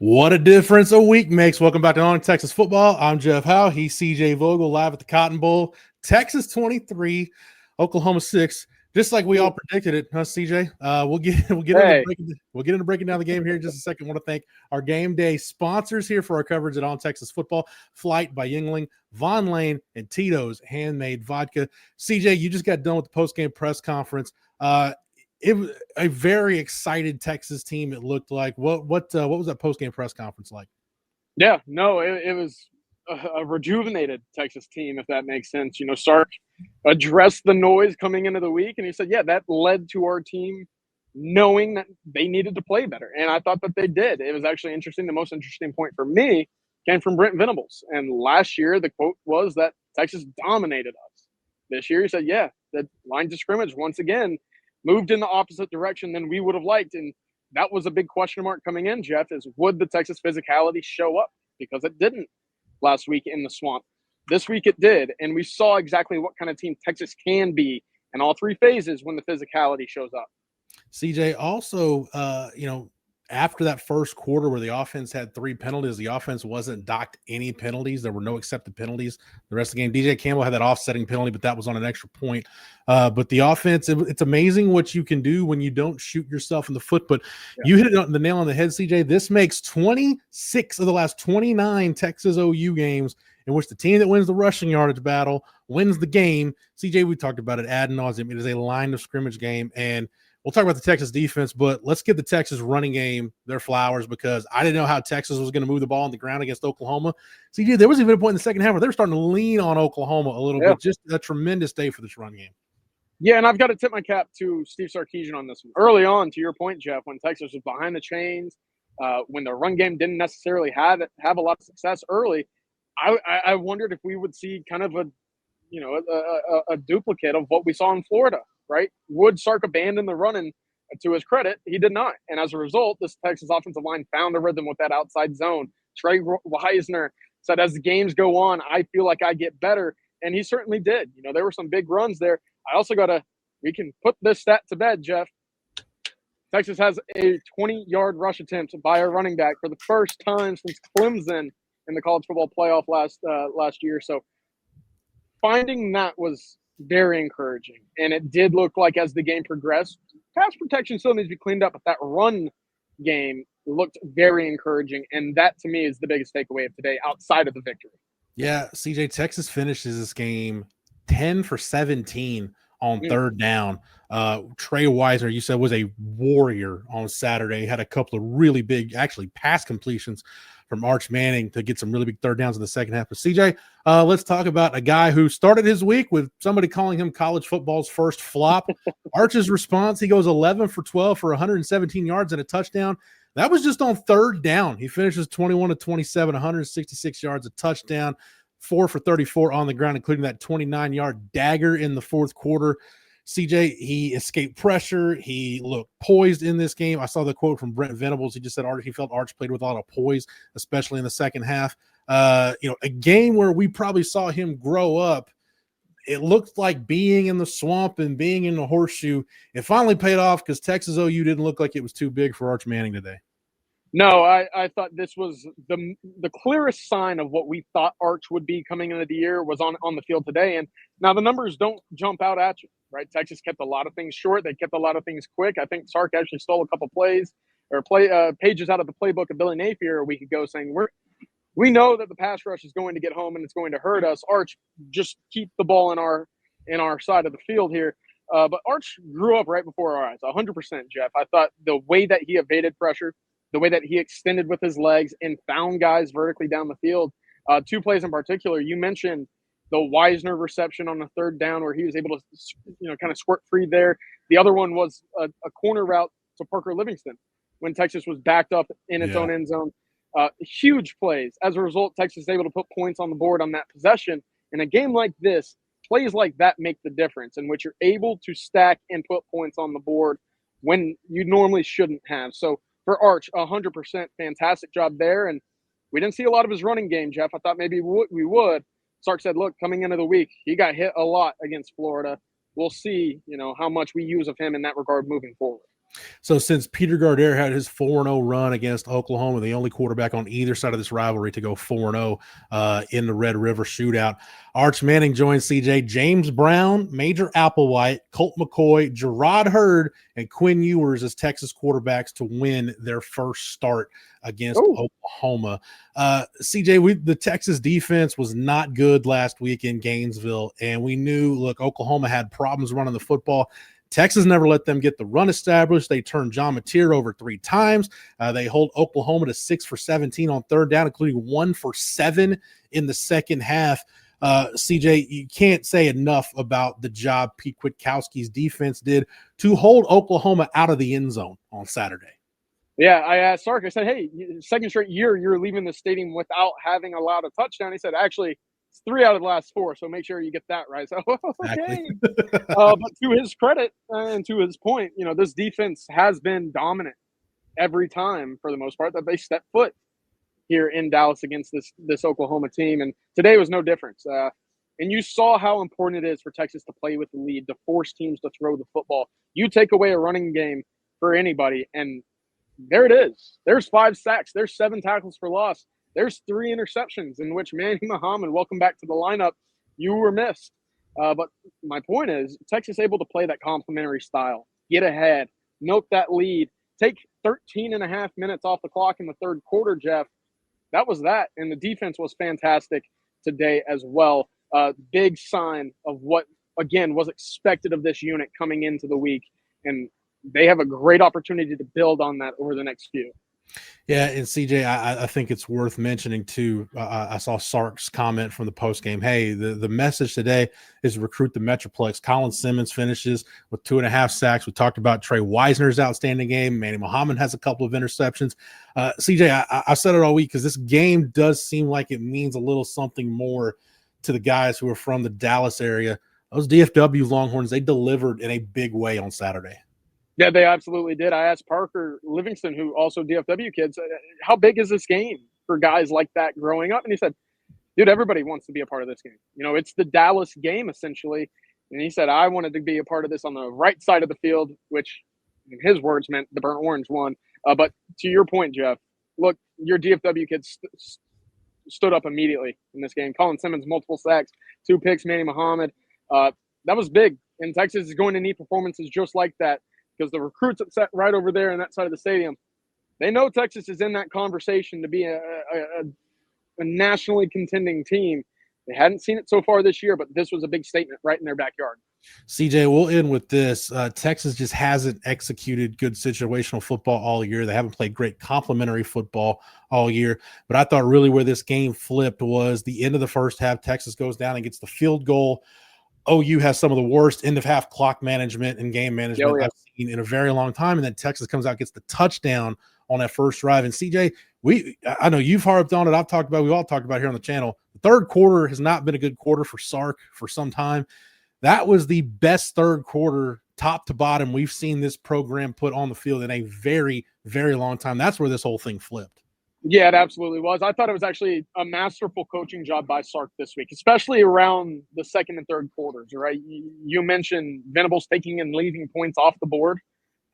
What a difference a week makes. Welcome back to On Texas Football. I'm Jeff Howe. He's CJ Vogel live at the Cotton Bowl. Texas 23, Oklahoma 6. Just like we all predicted it, huh, CJ? We'll get into breaking down the game here in just a second. I want to thank our game day sponsors here for our coverage at On Texas Football. Flight by Yingling, Von Lane, and Tito's Handmade Vodka. CJ, you just got done with the post-game press conference. It was a very excited Texas team. It looked like. What was that post-game press conference like? Yeah, no, it was a rejuvenated Texas team, if that makes sense. Sark addressed the noise coming into the week, and he said, yeah, that led to our team knowing that they needed to play better. And I thought that they did. It was actually interesting. The most interesting point for me came from Brent Venables. And last year, the quote was that Texas dominated us. This year, he said, yeah, the lines of scrimmage, once again, moved in the opposite direction than we would have liked. And that was a big question mark coming in, Jeff, is would the Texas physicality show up? Because it didn't last week in the swamp. This week it did, and we saw exactly what kind of team Texas can be in all three phases when the physicality shows up. CJ, also, after that first quarter where the offense had 3 penalties, the offense wasn't docked any penalties. There were no accepted penalties the rest of the game. DJ Campbell had that offsetting penalty, but that was on an extra point. But the offense, it's amazing what you can do when you don't shoot yourself in the foot. But you hit it on the nail on the head, CJ. This makes 26 of the last 29 Texas OU games in which the team that wins the rushing yardage battle wins the game. CJ, we talked about it ad nauseum. It is a line of scrimmage game, and we'll talk about the Texas defense, but let's give the Texas running game their flowers because I didn't know how Texas was going to move the ball on the ground against Oklahoma. See, there was even a point in the second half where they were starting to lean on Oklahoma a little bit. Just a tremendous day for this run game. Yeah, and I've got to tip my cap to Steve Sarkisian on this one. Early on, to your point, Jeff, when Texas was behind the chains, when the run game didn't necessarily have a lot of success early, I wondered if we would see kind of a duplicate of what we saw in Florida. Right? Would Sark abandon the run? And to his credit, he did not. And as a result, this Texas offensive line found the rhythm with that outside zone. Trey Weisner said, as the games go on, I feel like I get better. And he certainly did. There were some big runs there. I also we can put this stat to bed, Jeff. Texas has a 20-yard rush attempt by a running back for the first time since Clemson in the college football playoff last year. So finding that was very encouraging. And it did look like as the game progressed, pass protection still needs to be cleaned up, but that run game looked very encouraging. And that, to me, is the biggest takeaway of today outside of the victory. Yeah, CJ, Texas finishes this game 10 for 17 on third down. Trey Weisner, you said, was a warrior on Saturday. He had a couple of really big, actually, pass completions from Arch Manning to get some really big third downs in the second half. But CJ, let's talk about a guy who started his week with somebody calling him college football's first flop. Arch's response, he goes 11 for 12 for 117 yards and a touchdown. That was just on third down. He finishes 21 to 27, 166 yards, a touchdown, 4 for 34 on the ground, including that 29-yard dagger in the fourth quarter. CJ, he escaped pressure. He looked poised in this game. I saw the quote from Brent Venables. He just said he felt Arch played with a lot of poise, especially in the second half. A game where we probably saw him grow up. It looked like being in the swamp and being in the horseshoe. It finally paid off because Texas OU didn't look like it was too big for Arch Manning today. No, I thought this was the clearest sign of what we thought Arch would be coming into the year was on the field today. And now the numbers don't jump out at you, right? Texas kept a lot of things short. They kept a lot of things quick. I think Sark actually stole a couple plays or pages out of the playbook of Billy Napier a week ago saying we know that the pass rush is going to get home and it's going to hurt us. Arch, just keep the ball in our side of the field here. But Arch grew up right before our eyes, 100%, Jeff. I thought the way that he evaded pressure, the way that he extended with his legs and found guys vertically down the field. 2 plays in particular. You mentioned the Weisner reception on the third down where he was able to, kind of squirt free there. The other one was a corner route to Parker Livingston when Texas was backed up in its own end zone. Huge plays. As a result, Texas is able to put points on the board on that possession. In a game like this, plays like that make the difference in which you're able to stack and put points on the board when you normally shouldn't have. So for Arch, 100% fantastic job there. And we didn't see a lot of his running game, Jeff. I thought maybe we would. Sark said, look, coming into the week, he got hit a lot against Florida. We'll see, how much we use of him in that regard moving forward. So since Peter Gardere had his 4-0 run against Oklahoma, the only quarterback on either side of this rivalry to go 4-0 in the Red River shootout, Arch Manning joins CJ, James Brown, Major Applewhite, Colt McCoy, Gerard Hurd, and Quinn Ewers as Texas quarterbacks to win their first start against Oklahoma. CJ, the Texas defense was not good last week in Gainesville, and we knew, look, Oklahoma had problems running the football. Texas never let them get the run established. They turned John Mateer over 3 times. They hold Oklahoma to 6 for 17 on third down, including 1 for 7 in the second half. CJ, you can't say enough about the job Pete Kwiatkowski's defense did to hold Oklahoma out of the end zone on Saturday. Yeah, I asked Sark, I said, hey, second straight year you're leaving the stadium without having allowed a touchdown. He said, actually, it's 3 out of the last 4, so make sure you get that right. So, okay. But to his credit and to his point, this defense has been dominant every time, for the most part, that they step foot here in Dallas against this Oklahoma team. And today was no difference. And you saw how important it is for Texas to play with the lead, to force teams to throw the football. You take away a running game for anybody, and there it is. There's 5 sacks. There's 7 tackles for loss. There's 3 interceptions in which Manny Muhammad, welcome back to the lineup, you were missed. But my point is, Texas able to play that complementary style, get ahead, milk that lead, take 13 and a half minutes off the clock in the third quarter, Jeff. That was that. And the defense was fantastic today as well. Big sign of what, again, was expected of this unit coming into the week. And they have a great opportunity to build on that over the next few. Yeah, and CJ, I think it's worth mentioning too. I saw Sark's comment from the post game. Hey, the message today is recruit the Metroplex. Colin Simmons finishes with 2.5 sacks. We talked about Trey Wisner's outstanding game. Manny Muhammad has a couple of interceptions. CJ, I said it all week because this game does seem like it means a little something more to the guys who are from the Dallas area. Those DFW Longhorns, they delivered in a big way on Saturday. Yeah, they absolutely did. I asked Parker Livingston, who also DFW kids, how big is this game for guys like that growing up? And he said, dude, everybody wants to be a part of this game. It's the Dallas game, essentially. And he said, I wanted to be a part of this on the right side of the field, which in his words meant the burnt orange one. But to your point, Jeff, look, your DFW kids stood up immediately in this game. Colin Simmons, multiple sacks, 2 picks, Manny Muhammad. That was big. And Texas is going to need performances just like that, because the recruits that sat right over there in that side of the stadium, they know Texas is in that conversation to be a nationally contending team. They hadn't seen it so far this year, but this was a big statement right in their backyard. CJ, we'll end with this. Texas just hasn't executed good situational football all year. They haven't played great complementary football all year. But I thought really where this game flipped was the end of the first half. Texas goes down and gets the field goal. OU has some of the worst end-of-half clock management and game management I've seen in a very long time. And then Texas comes out, gets the touchdown on that first drive. And CJ, I know you've harped on it. We've all talked about it here on the channel. The third quarter has not been a good quarter for Sark for some time. That was the best third quarter, top to bottom, we've seen this program put on the field in a very, very long time. That's where this whole thing flipped. Yeah, it absolutely was. I thought it was actually a masterful coaching job by Sark this week, especially around the second and third quarters, right? You mentioned Venables taking and leaving points off the board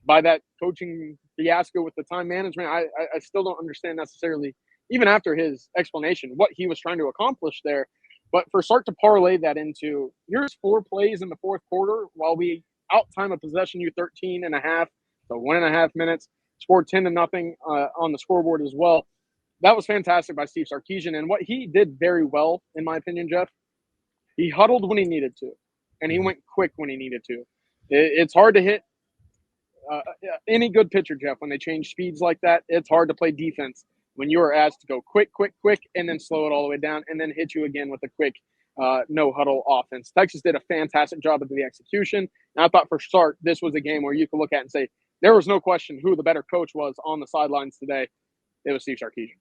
by that coaching fiasco with the time management. I still don't understand necessarily, even after his explanation, what he was trying to accomplish there. But for Sark to parlay that into, here's 4 plays in the fourth quarter while we out-time a possession you 13 and a half, so 1.5 minutes, scored 10-0 on the scoreboard as well. That was fantastic by Steve Sarkisian. And what he did very well, in my opinion, Jeff, he huddled when he needed to, and he went quick when he needed to. It's hard to hit any good pitcher, Jeff, when they change speeds like that. It's hard to play defense when you are asked to go quick, and then slow it all the way down, and then hit you again with a quick no-huddle offense. Texas did a fantastic job of the execution. And I thought for Sark, this was a game where you could look at and say, there was no question who the better coach was on the sidelines today. It was Steve Sarkisian.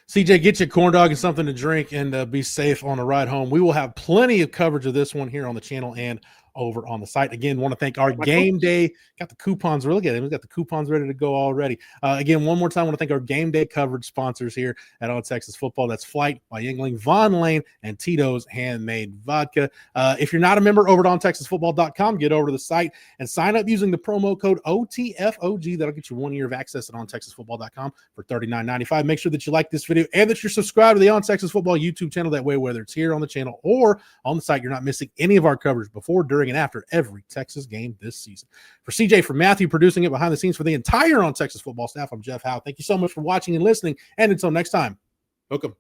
CJ, get you a corn dog and something to drink, and be safe on the ride home. We will have plenty of coverage of this one here on the channel and over on the site. Again, want to thank our game day. Got the coupons. Look at it. We've got the coupons ready to go already. Again, one more time, I want to thank our game day coverage sponsors here at On Texas Football. That's Flight by Yingling, Von Lane, and Tito's Handmade Vodka. If you're not a member, over to ontexasfootball.com, get over to the site and sign up using the promo code OTFOG. That'll get you 1 year of access at ontexasfootball.com for $39.95. Make sure that you like this video and that you're subscribed to the On Texas Football YouTube channel. That way, whether it's here on the channel or on the site, you're not missing any of our coverage before, during, and after every Texas game this season. For CJ, for Matthew, producing it behind the scenes for the entire On Texas Football staff, I'm Jeff Howe. Thank you so much for watching and listening. And until next time, hook 'em.